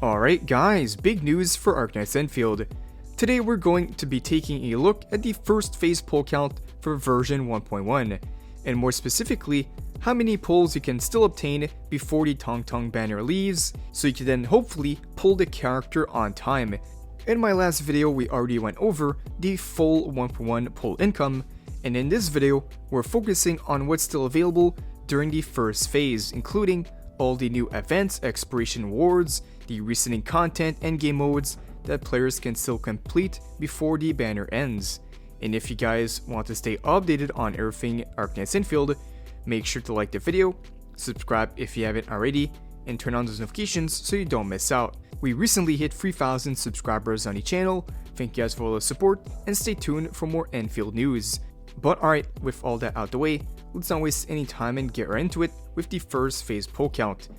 Alright guys, big news for ARKNIGHTS ENDFIELD. Today we're going to be taking a look at the first phase pull count for version 1.1, and more specifically, how many pulls you can still obtain before the Tangtang banner leaves, so you can then hopefully pull the character on time. In my last video we already went over the full 1.1 pull income, and in this video we're focusing on what's still available during the first phase, including all the new events, expiration rewards, the recent content, endgame modes that players can still complete before the banner ends. And if you guys want to stay updated on everything ARKNIGHTS ENDFIELD, make sure to like the video, subscribe if you haven't already, and turn on those notifications so you don't miss out. We recently hit 3,000 subscribers on the channel. Thank you guys for all the support, and stay tuned for more Enfield news. But alright, with all that out the way, let's not waste any time and get right into it with the first phase pull count.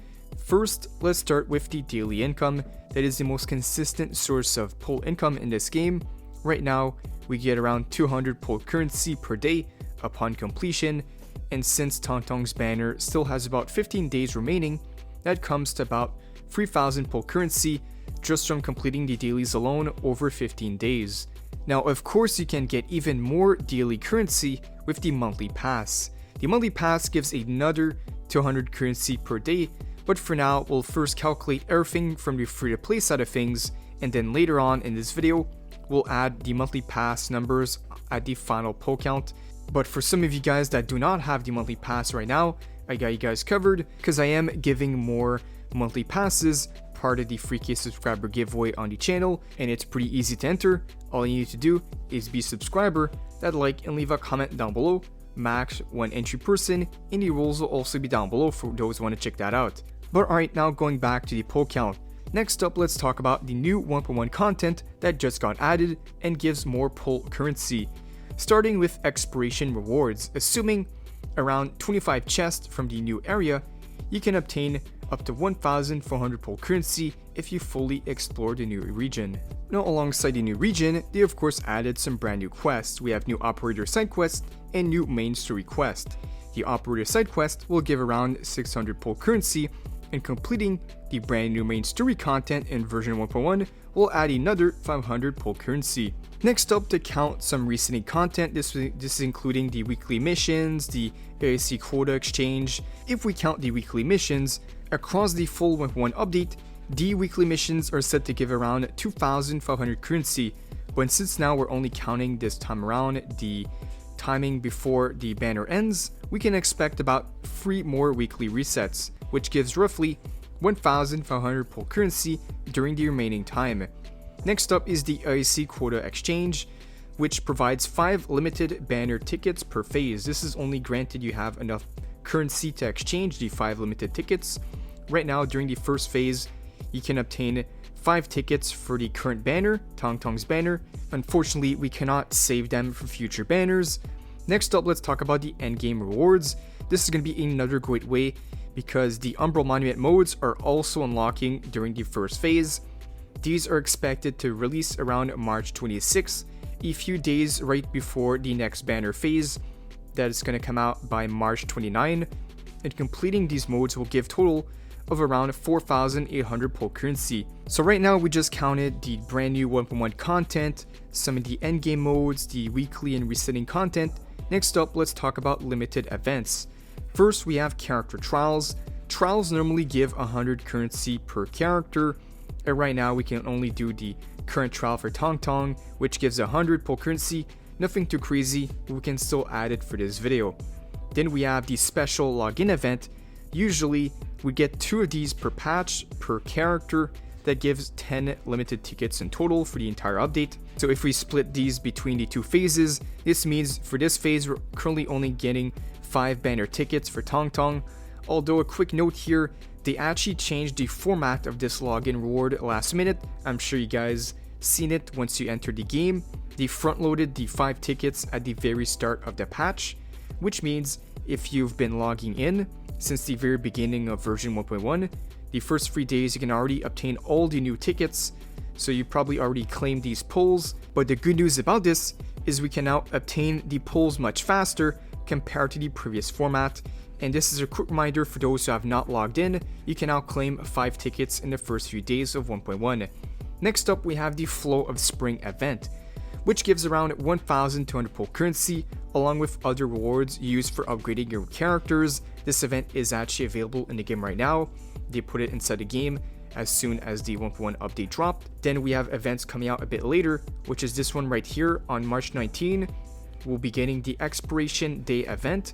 First, let's start with the daily income. That is the most consistent source of pull income in this game. Right now, we get around 200 pull currency per day upon completion, and since Tangtang's banner still has about 15 days remaining, that comes to about 3,000 pull currency just from completing the dailies alone over 15 days. Now of course you can get even more daily currency with the monthly pass. The monthly pass gives another 200 currency per day, but for now we'll first calculate everything from the free to play side of things, and then later on in this video we'll add the monthly pass numbers at the final pull count. But for some of you guys that do not have the monthly pass right now, I got you guys covered, because I am giving more monthly passes, part of the free K subscriber giveaway on the channel, and it's pretty easy to enter. All you need to do is be a subscriber, that like and leave a comment down below. Max 1 entry person, and the rules will also be down below for those who want to check that out. But alright, now going back to the pull count. Next up, let's talk about the new 1.1 content that just got added and gives more pull currency. Starting with expiration rewards, assuming around 25 chests from the new area, you can obtain up to 1,400 pull currency if you fully explore the new region. Now alongside the new region, they of course added some brand new quests. We have new operator side quest and new main story quest. The operator side quest will give around 600 pull currency, and completing the brand new main story content in version 1.1 will add another 500 pull currency. Next up, to count some recent content, this is including the weekly missions, the AIC quota exchange. If we count the weekly missions, across the full 1.1 update, the weekly missions are set to give around 2,500 currency, but since now we're only counting this time around the timing before the banner ends, we can expect about 3 more weekly resets, which gives roughly 1,500 pull currency during the remaining time. Next up is the AIC quota exchange, which provides 5 limited banner tickets per phase. This is only granted you have enough currency to exchange the 5 limited tickets. Right now during the first phase, you can obtain 5 tickets for the current banner, Tangtang's banner. Unfortunately, we cannot save them for future banners. Next up, let's talk about the endgame rewards. This is going to be another great way because the Umbral Monument modes are also unlocking during the first phase. These are expected to release around March 26th, a few days right before the next banner phase that is going to come out by March 29, and completing these modes will give total of around 4,800 pull currency. So right now we just counted the brand new 1.1 content, some of the endgame modes, the weekly and resetting content. Next up, let's talk about limited events. First, we have character trials. Trials normally give 100 currency per character, and right now we can only do the current trial for Tangtang, which gives 100 pull currency. Nothing too crazy, but we can still add it for this video. Then we have the special login event. Usually we get 2 of these per patch per character. That gives 10 limited tickets in total for the entire update. So if we split these between the 2 phases, this means for this phase we're currently only getting 5 banner tickets for Tangtang. Although a quick note here, they actually changed the format of this login reward last minute. I'm sure you guys seen it once you entered the game. They front loaded the 5 tickets at the very start of the patch, which means if you've been logging in since the very beginning of version 1.1, the first 3 days you can already obtain all the new tickets, so you probably already claimed these pulls. But the good news about this is we can now obtain the pulls much faster compared to the previous format, And this is a quick reminder for those who have not logged in, you can now claim 5 tickets in the first few days of 1.1. Next up, we have the Flow of Spring event, which gives around 1,200 pull currency, along with other rewards used for upgrading your characters. This event is actually available in the game right now. They put it inside the game as soon as the 1.1 update dropped. Then we have events coming out a bit later, which is this one right here on March 19. We'll be getting the Expiration Day event.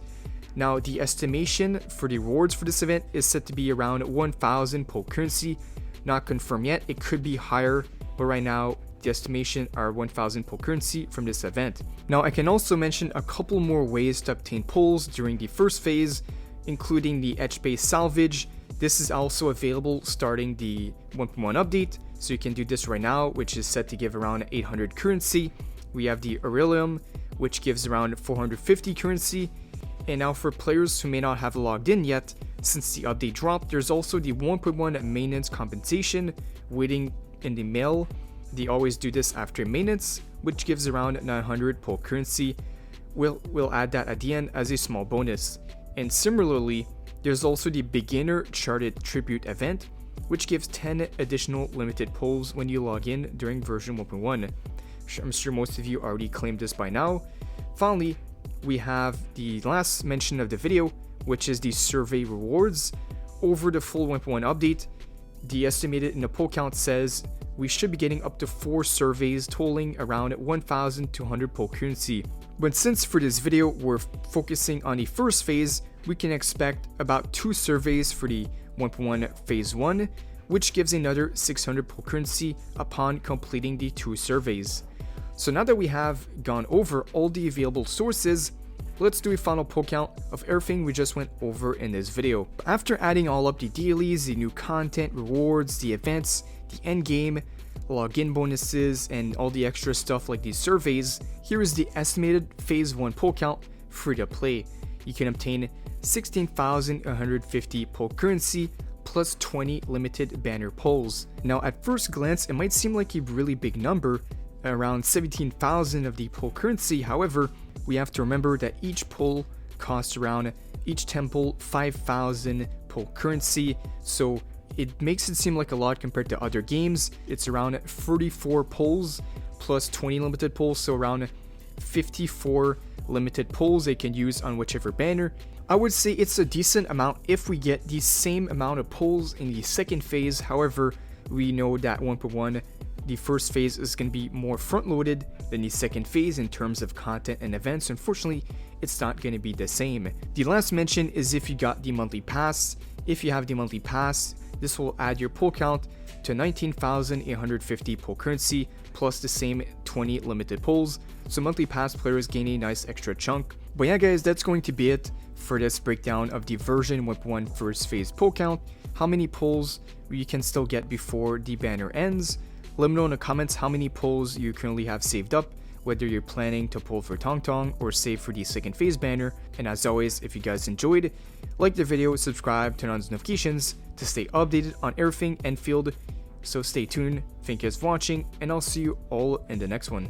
Now, the estimation for the rewards for this event is set to be around 1,000 pull currency. Not confirmed yet, it could be higher, but right now the estimation are 1,000 pull currency from this event. Now, I can also mention a couple more ways to obtain pulls during the first phase, including the etch-based salvage. This is also available starting the 1.1 update, so you can do this right now, which is set to give around 800 currency. We have the Oroberyls, which gives around 450 currency. And now for players who may not have logged in yet, since the update dropped, there's also the 1.1 maintenance compensation waiting in the mail. They always do this after maintenance, which gives around 900 pull currency. We'll add that at the end as a small bonus. And similarly, there's also the Beginner Charted Tribute event, which gives 10 additional limited pulls when you log in during version 1.1. I'm sure most of you already claimed this by now. Finally, we have the last mention of the video, which is the survey rewards. Over the full 1.1 update, the estimated in the pull count says we should be getting up to 4 surveys totaling around 1,200 pull currency. But since for this video we're focusing on the first phase, we can expect about 2 surveys for the 1.1 phase 1, which gives another 600 pull currency upon completing the 2 surveys. So now that we have gone over all the available sources, let's do a final pull count of everything we just went over in this video. After adding all up the dailies, the new content, rewards, the events, the endgame, login bonuses, and all the extra stuff like these surveys, here is the estimated phase 1 pull count free to play. You can obtain 16,150 pull currency plus 20 limited banner pulls. Now at first glance, it might seem like a really big number, around 17,000 of the pull currency. However, we have to remember that each pull costs around each temple 5,000 pull currency, so it makes it seem like a lot compared to other games. It's around 34 pulls plus 20 limited pulls, so around 54 limited pulls they can use on whichever banner. I would say it's a decent amount if we get the same amount of pulls in the second phase. However, we know that 1.1, the first phase is going to be more front-loaded than the second phase in terms of content and events. Unfortunately, it's not going to be the same. The last mention is if you got the monthly pass. If you have the monthly pass, this will add your pull count to 19,850 pull currency plus the same 20 limited pulls. So monthly pass players gain a nice extra chunk. But yeah guys, that's going to be it for this breakdown of the version 1.1 first phase pull count. How many pulls you can still get before the banner ends. Let me know in the comments how many pulls you currently have saved up, whether you're planning to pull for Tangtang or save for the second phase banner. And as always, if you guys enjoyed, like the video, subscribe, turn on notifications to stay updated on everything Endfield. So stay tuned, thank you guys for watching, and I'll see you all in the next one.